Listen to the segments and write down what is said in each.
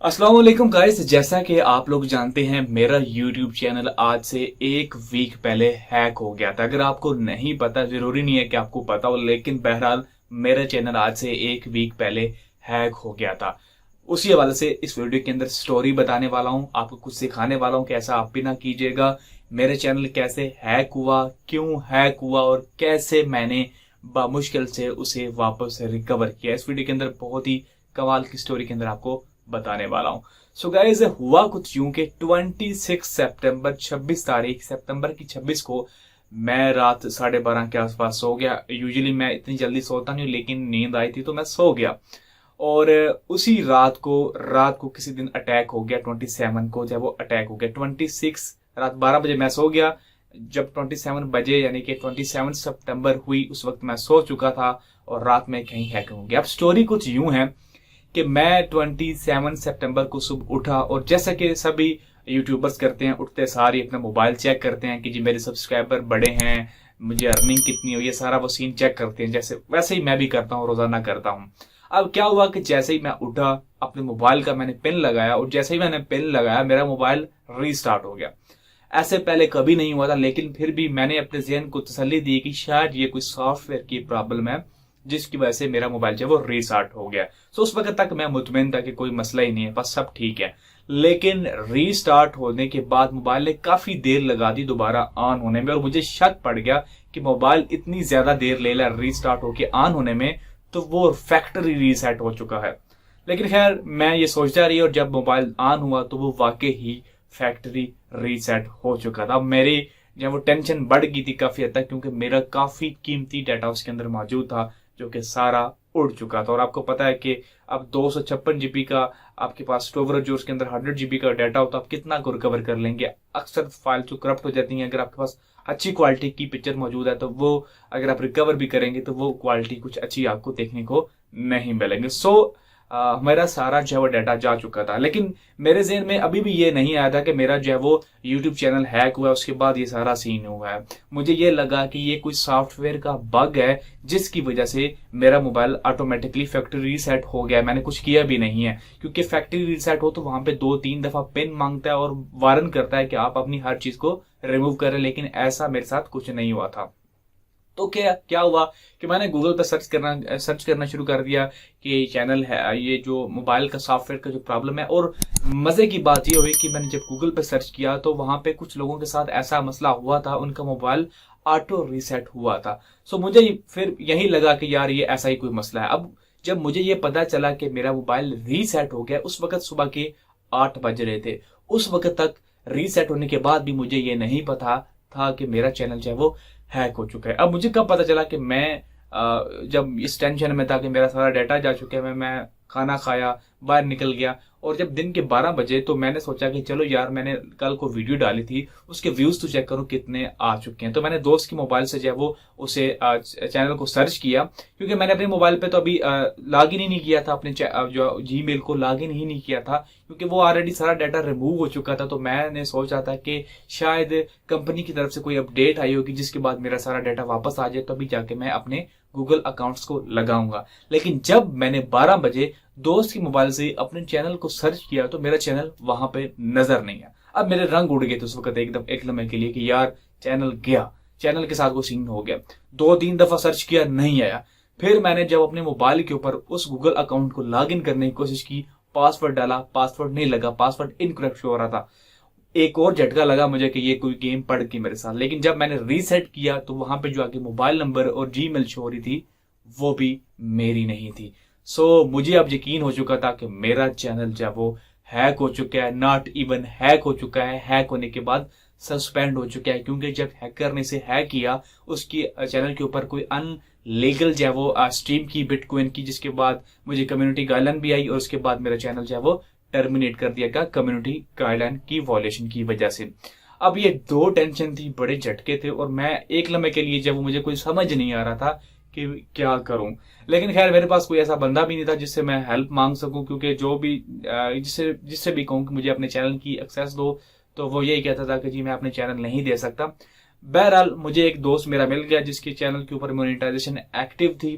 अस्सलाम वालेकुम गाइस। जैसा कि आप लोग जानते हैं मेरा YouTube चैनल आज से एक वीक पहले हैक हो गया था। अगर आपको नहीं पता, जरूरी नहीं है कि आपको पता हो, लेकिन बहरहाल मेरा चैनल आज से एक वीक पहले हैक हो गया था। उसी हवाले से इस वीडियो के अंदर स्टोरी बताने वाला हूँ, आपको कुछ सिखाने वाला हूँ कि ऐसा आप भी ना कीजिएगा। मेरे चैनल कैसे हैक हुआ, क्यों हैक हुआ और कैसे मैंने बामुश्किल से उसे वापस रिकवर किया। इस वीडियो के अंदर बहुत ही कमाल की स्टोरी के अंदर आपको बताने वाला हूं। सो गाइस, हुआ कुछ यूं कि 26 सितंबर 26 तारीख सितंबर की 26 को मैं रात 12:30 के आसपास सो गया। यूजुअली मैं इतनी जल्दी सोता नहीं, लेकिन नींद आई थी तो मैं सो गया। और उसी रात को किसी दिन अटैक हो गया। 27 को जब वो अटैक हो गया, 26 रात 12 बजे मैं सो गया। जब 27 बजे यानी कि 27 सितंबर हुई, उस वक्त मैं सो चुका था और रात में कहीं हैक हो गया। अब स्टोरी कुछ यूं है कि मैं 27 सितंबर को सुबह उठा और जैसा कि सभी यूट्यूबर्स करते हैं, उठते सार ही अपना मोबाइल चेक करते हैं कि जी मेरे सब्सक्राइबर बड़े हैं, मुझे अर्निंग कितनी हुई है, सारा वो सीन चेक करते हैं। जैसे वैसे ही मैं भी करता हूँ, रोजाना करता हूँ। अब क्या हुआ कि जैसे ही मैं उठा, अपने मोबाइल का मैंने पिन लगाया और जैसे ही मैंने पिन लगाया मेरा मोबाइल रीस्टार्ट हो गया। ऐसे पहले कभी नहीं हुआ था, लेकिन फिर भी मैंने अपने जहन को तसल्ली दी कि शायद ये कोई सॉफ्टवेयर की प्रॉब्लम है जिसकी वजह से मेरा मोबाइल जो है वो रीस्टार्ट हो गया। तो उस वक्त तक मैं मुतमईन था कि कोई मसला ही नहीं है, बस सब ठीक है। लेकिन रीस्टार्ट होने के बाद मोबाइल ने काफी देर लगा दी दोबारा ऑन होने में और मुझे शक पड़ गया कि मोबाइल इतनी ज्यादा देर ले रहा रीस्टार्ट होके ऑन होने में, तो वो फैक्ट्री रीसेट हो चुका है। लेकिन खैर मैं ये सोचता रही और जब मोबाइल ऑन हुआ तो वो वाकई ही फैक्ट्री रीसेट हो चुका था। मेरी जब वो टेंशन बढ़ गई थी काफी हद तक, क्योंकि मेरा काफी कीमती डाटा उसके अंदर मौजूद था जो कि सारा उड़ चुका था। और आपको पता है कि अब 256 GB का आपके पास स्टोरेज, जो उसके अंदर 100 GB का डाटा होता है, आप कितना को रिकवर कर लेंगे। अक्सर फाइल जो करप्ट हो जाती हैं, अगर आपके पास अच्छी क्वालिटी की पिक्चर मौजूद है तो वो अगर आप रिकवर भी करेंगे तो वो क्वालिटी कुछ अच्छी आपको देखने को नहीं मिलेंगे। मेरा सारा जो है वो डाटा जा चुका था। लेकिन मेरे जहन में अभी भी ये नहीं आया था कि मेरा जो है वो यूट्यूब चैनल हैक हुआ है, उसके बाद ये सारा सीन हुआ है। मुझे ये लगा कि ये कोई सॉफ्टवेयर का बग है जिसकी वजह से मेरा मोबाइल ऑटोमेटिकली फैक्ट्री रीसेट हो गया है। मैंने कुछ किया भी नहीं है, क्योंकि फैक्ट्री रीसेट हो तो वहां पे 2-3 दफा पिन मांगता है और वारन करता है कि आप अपनी हर चीज को रिमूव करें, लेकिन ऐसा मेरे साथ कुछ नहीं हुआ था। तो क्या क्या हुआ कि मैंने गूगल पर सर्च करना शुरू कर दिया कि चैनल है ये जो मोबाइल का सॉफ्टवेयर का जो प्रॉब्लम है। और मजे की बात ये हुई कि मैंने जब गूगल पर सर्च किया तो वहां पे कुछ लोगों के साथ ऐसा मसला हुआ था, उनका मोबाइल ऑटो रीसेट हुआ था। सो मुझे फिर यही लगा कि यार ये ऐसा ही कोई मसला है। अब जब मुझे ये पता चला कि मेरा मोबाइल रीसेट हो गया, उस वक्त सुबह के 8 बज रहे थे। उस वक्त तक रीसेट होने के बाद भी मुझे ये नहीं पता था कि मेरा चैनल जो है वो हैक हो चुका है। अब मुझे कब पता चला कि मैं जब इस टेंशन में था कि मेरा सारा डाटा जा चुका है, मैं खाना खाया, बाहर निकल गया और जब दिन के 12 बजे तो मैंने सोचा कि चलो यार, मैंने कल को वीडियो डाली थी, उसके व्यूज तो चेक करूं कितने आ चुके हैं। तो मैंने दोस्त के मोबाइल से जो है वो उसे चैनल को सर्च किया, क्योंकि मैंने अपने मोबाइल पे तो अभी लॉग इन ही नहीं किया था, अपने जो जीमेल को लॉग इन ही नहीं किया था, क्योंकि वो ऑलरेडी सारा डाटा रिमूव हो चुका था। तो मैंने सोचा था कि शायद कंपनी की तरफ से कोई अपडेट आई होगी जिसके बाद मेरा सारा डाटा वापस आ जाए, तभी जाके मैं अपने गूगल अकाउंट्स को लगाऊंगा। लेकिन जब मैंने 12 बजे दोस्त के मोबाइल से अपने चैनल को सर्च किया तो मेरा चैनल वहां पे नजर नहीं है। अब मेरे रंग उड़ गए थे उस वक्त एकदम एक लम्हे के लिए कि यार चैनल गया, चैनल के साथ वो सीन हो गया। 2-3 दफा सर्च किया, नहीं आया। फिर मैंने जब अपने मोबाइल के ऊपर उस गूगल अकाउंट को लॉग इन करने की कोशिश की, पासवर्ड डाला, पासवर्ड नहीं लगा, पासवर्ड इनकरेक्ट शो हो रहा था। एक और झटका लगा मुझे कि ये कोई गेम पड़ गई मेरे साथ। लेकिन जब मैंने रीसेट किया तो वहां पे जो आगे मोबाइल नंबर और जीमेल शो हो रही थी वो भी मेरी नहीं थी। मुझे अब यकीन हो चुका था कि मेरा चैनल जो है वो हैक हो चुका है। नॉट इवन हैक हो चुका है, हैक होने के बाद सस्पेंड हो चुका है, क्योंकि जब हैकर ने इसे हैक किया उसकी चैनल के ऊपर कोई अनलीगल जो है वो स्ट्रीम की बिटकॉइन की, जिसके बाद मुझे कम्युनिटी गाइडलाइन भी आई और उसके बाद मेरा चैनल जो है वो टर्मिनेट कर दिया गया कम्युनिटी गाइडलाइन की वॉयलेशन की वजह से। अब ये दो टेंशन थी, बड़े झटके थे और मैं एक लम्हे के लिए जब मुझे कोई समझ नहीं आ रहा था कि क्या करूं। लेकिन खैर मेरे पास कोई ऐसा बंदा भी नहीं था जिससे मैं हेल्प मांग सकूं, क्योंकि जो भी जिससे भी कहूं कि मुझे अपने चैनल की एक्सेस दो तो वो यही कहता था कि जी मैं अपने चैनल नहीं दे सकता। बहरहाल मुझे एक दोस्त मेरा मिल गया जिसके चैनल के ऊपर मोनेटाइजेशन एक्टिव थी।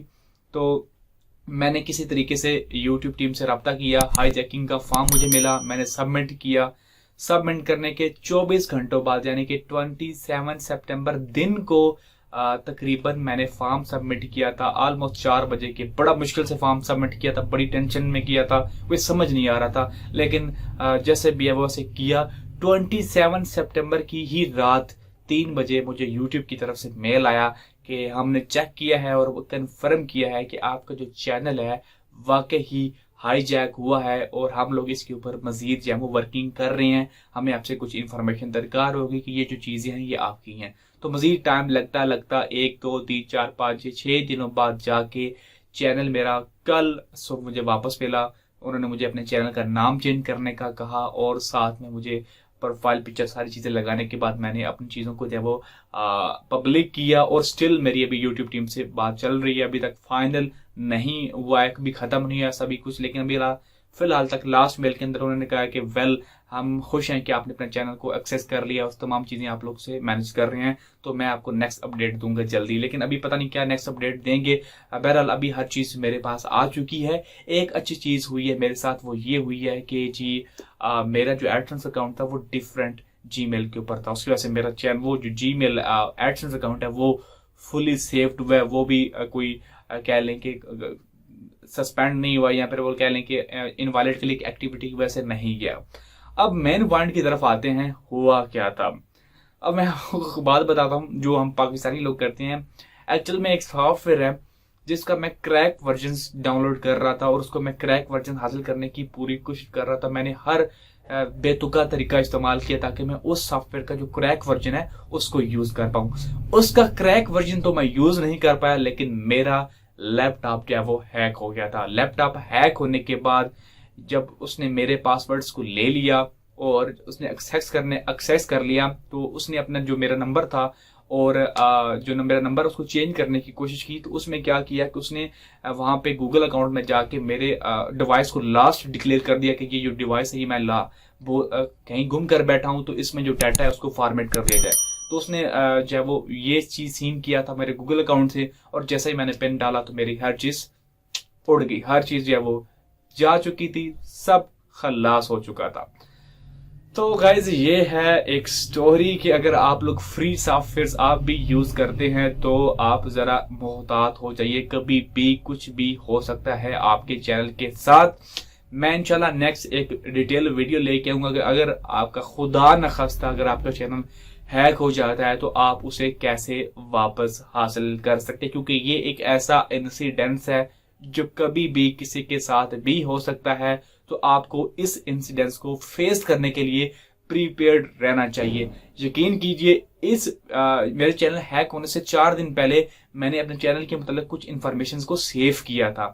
तो मैंने किसी तरीके से यूट्यूब टीम से रब्ता किया, हाईजैकिंग का फॉर्म मुझे मिला, मैंने सबमिट किया। सबमिट करने के 24 घंटों बाद यानी कि 27 सितंबर दिन को तकरीबन मैंने फॉर्म सबमिट किया था ऑलमोस्ट 4 बजे के। बड़ा मुश्किल से फॉर्म सबमिट किया था, बड़ी टेंशन में किया था, कोई समझ नहीं आ रहा था, लेकिन जैसे भी है वैसे किया। 27 सितंबर की ही रात 3 बजे मुझे यूट्यूब की तरफ से मेल आया कि हमने चेक किया है और कंफर्म किया है कि आपका जो चैनल है वाकई ही हाईजैक हुआ है और हम लोग इसके ऊपर मजीद जो है वो वर्किंग कर रहे हैं। हमें आपसे कुछ इन्फॉर्मेशन दरकार होगी कि ये जो चीज़ें हैं ये आपकी हैं। तो मजीद टाइम लगता लगता 1 2 3 4 5 6 दिनों बाद जाके चैनल मेरा कल सुबह मुझे वापस मिला। उन्होंने मुझे अपने चैनल का नाम चेंज करने का कहा और साथ में मुझे प्रोफाइल पिक्चर सारी चीज़ें लगाने के बाद मैंने अपनी चीज़ों को जो है वो पब्लिक किया। और स्टिल मेरी अभी यूट्यूब टीम से बात चल रही है, अभी तक फाइनल नहीं हुआ है, कभी ख़त्म नहीं हुआ सभी कुछ, लेकिन अभी फिलहाल तक लास्ट मेल के अंदर उन्होंने कहा कि वेल हम खुश हैं कि आपने अपने चैनल को एक्सेस कर लिया, उस तमाम चीज़ें आप लोग से मैनेज कर रहे हैं, तो मैं आपको नेक्स्ट अपडेट दूंगा जल्दी। लेकिन अभी पता नहीं क्या नेक्स्ट अपडेट देंगे। बहरहाल अभी हर चीज़ मेरे पास आ चुकी है। एक अच्छी चीज़ हुई है मेरे साथ, वो ये हुई है कि जी मेरा जो एडसेंस अकाउंट था वो डिफरेंट जीमेल के ऊपर था, उसकी वजह से मेरा चैनल वो जो जीमेल एडसेंस अकाउंट है वो फुली सेव्ड हुआ है। वो भी कोई कह लें कि सस्पेंड नहीं हुआ या फिर वो कह लें कि इनवैलिड क्लिक एक्टिविटी की वजह से नहीं गया। अब मेन पॉइंट की तरफ आते हैं, हुआ क्या था। अब मैं आपको बात बताता हूँ जो हम पाकिस्तानी लोग करते हैं। एक्चुअल में एक सॉफ्टवेयर है जिसका मैं क्रैक वर्जन डाउनलोड कर रहा था और उसको मैं क्रैक वर्जन हासिल करने की पूरी कोशिश कर रहा था। मैंने हर बेतुका तरीका इस्तेमाल किया ताकि मैं उस सॉफ्टवेयर का जो क्रैक वर्जन है उसको यूज कर पाऊँ। उसका क्रैक वर्जन तो मैं यूज नहीं कर पाया, लेकिन मेरा लैपटॉप क्या वो हैक हो गया था। लैपटॉप हैक होने के बाद जब उसने मेरे पासवर्ड्स को ले लिया और उसने एक्सेस कर लिया, तो उसने अपना जो मेरा नंबर था और जो मेरा नंबर उसको चेंज करने की कोशिश की। तो उसमें क्या किया कि उसने वहां पे गूगल अकाउंट में जाके मेरे डिवाइस को लास्ट डिक्लेयर कर दिया कि ये जो डिवाइस है ये मैं कहीं गुम कर बैठा हूं, तो इसमें जो डाटा है उसको फॉर्मेट कर दिया जाए। तो उसने जो है वो ये चीज सीन किया था मेरे गूगल अकाउंट से, और जैसे ही मैंने पिन डाला तो मेरी हर चीज उड़ गई, हर चीज जो है वो जा चुकी थी, सब खल्लास हो चुका था। तो गाइज ये है एक स्टोरी कि अगर आप लोग फ्री सॉफ्टवेयर आप भी यूज करते हैं तो आप जरा मोहतात हो जाइए, कभी भी कुछ भी हो सकता है आपके चैनल के साथ। मैं इंशाल्लाह नेक्स्ट एक डिटेल वीडियो लेके आऊंगा। अगर आपका खुदा न खास्ता अगर आपका चैनल हैक हो जाता है तो आप उसे कैसे वापस हासिल कर सकते हैं, क्योंकि ये एक ऐसा इंसिडेंस है जो कभी भी किसी के साथ भी हो सकता है। तो आपको इस इंसिडेंस को फेस करने के लिए प्रीपेयर्ड रहना चाहिए। यकीन कीजिए मेरे चैनल हैक होने से 4 दिन पहले मैंने अपने चैनल के मतलब कुछ इन्फॉर्मेशन को सेव किया था,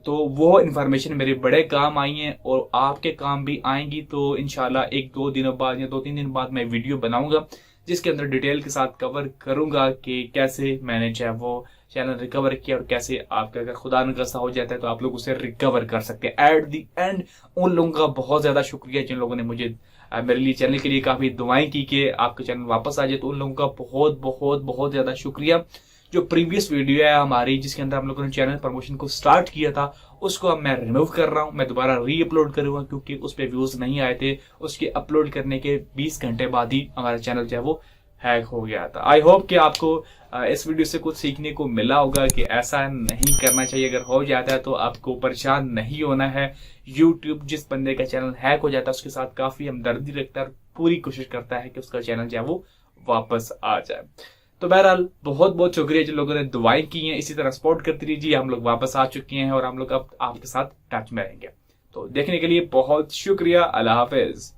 तो वो इन्फॉर्मेशन मेरे बड़े काम आई हैं और आपके काम भी आएंगी। तो इंशाल्लाह 1-2 दिनों बाद या 2-3 दिन बाद मैं वीडियो बनाऊंगा जिसके अंदर डिटेल के साथ कवर करूंगा कि कैसे मैंने जो है वो चैनल रिकवर किया और कैसे आपका अगर खुदा न खास्ता हो जाता है तो आप लोग उसे रिकवर कर सकते हैं। एट दी एंड उन लोगों का बहुत ज्यादा शुक्रिया जिन लोगों ने मुझे मेरे लिए चैनल के लिए काफी दुआएं की कि आपका चैनल वापस आ जाए, तो उन लोगों का बहुत बहुत बहुत ज्यादा शुक्रिया। जो प्रीवियस वीडियो है हमारी जिसके अंदर हम लोगों ने चैनल प्रमोशन को स्टार्ट किया था उसको अब मैं रिमूव कर रहा हूं, मैं दोबारा री अपलोड करूंगा क्योंकि उस पर व्यूज नहीं आए थे। उसके अपलोड करने के 20 घंटे बाद ही हमारा चैनल जो है वो हैक हो गया था। आई होप कि आपको इस वीडियो से कुछ सीखने को मिला होगा कि ऐसा नहीं करना चाहिए। अगर हो जाता है तो आपको परेशान नहीं होना है। यूट्यूब जिस बंदे का चैनल हैक हो जाता है उसके साथ काफी हमदर्दी रखता है और पूरी कोशिश करता है कि उसका चैनल जो है वो वापस आ जाए। तो बहरहाल बहुत बहुत शुक्रिया जिन लोगों ने दुआएं की हैं, इसी तरह सपोर्ट करते रहिए। हम लोग वापस आ चुके हैं और हम लोग अब आपके साथ टच में रहेंगे। तो देखने के लिए बहुत शुक्रिया। अल्लाह हाफिज।